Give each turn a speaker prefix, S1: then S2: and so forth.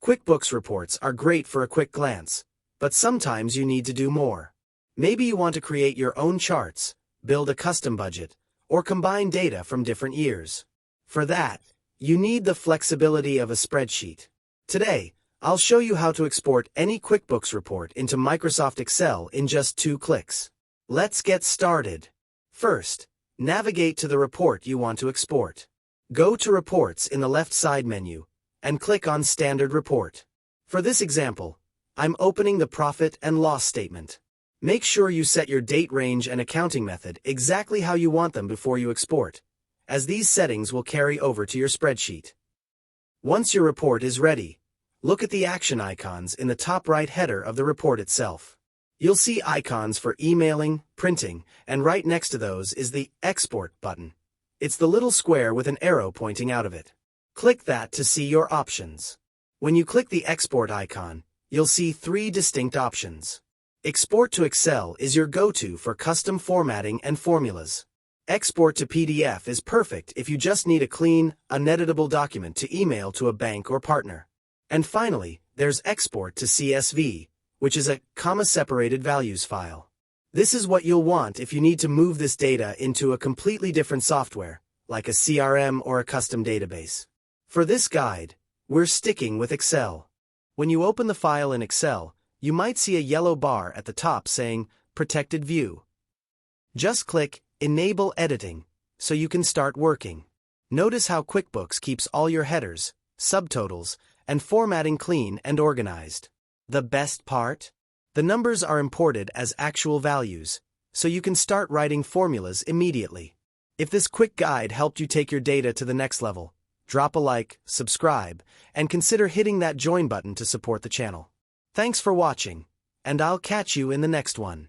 S1: QuickBooks reports are great for a quick glance, but sometimes you need to do more. Maybe you want to create your own charts, build a custom budget, or combine data from different years. For that, you need the flexibility of a spreadsheet. Today, I'll show you how to export any QuickBooks report into Microsoft Excel in just 2 clicks. Let's get started. First, navigate to the report you want to export. Go to Reports in the left side menu, and click on Standard Report. For this example, I'm opening the Profit and Loss Statement. Make sure you set your date range and accounting method exactly how you want them before you export, as these settings will carry over to your spreadsheet. Once your report is ready, look at the action icons in the top right header of the report itself. You'll see icons for emailing, printing, and right next to those is the Export button. It's the little square with an arrow pointing out of it. Click that to see your options. When you click the Export icon, you'll see 3 distinct options. Export to Excel is your go-to for custom formatting and formulas. Export to PDF is perfect if you just need a clean, uneditable document to email to a bank or partner. And finally, there's Export to CSV, which is a comma-separated values file. This is what you'll want if you need to move this data into a completely different software, like a CRM or a custom database. For this guide, we're sticking with Excel. When you open the file in Excel, you might see a yellow bar at the top saying Protected View. Just click Enable Editing so you can start working. Notice how QuickBooks keeps all your headers, subtotals, and formatting clean and organized. The best part? The numbers are imported as actual values, so you can start writing formulas immediately. If this quick guide helped you take your data to the next level, drop a like, subscribe, and consider hitting that join button to support the channel. Thanks for watching, and I'll catch you in the next one.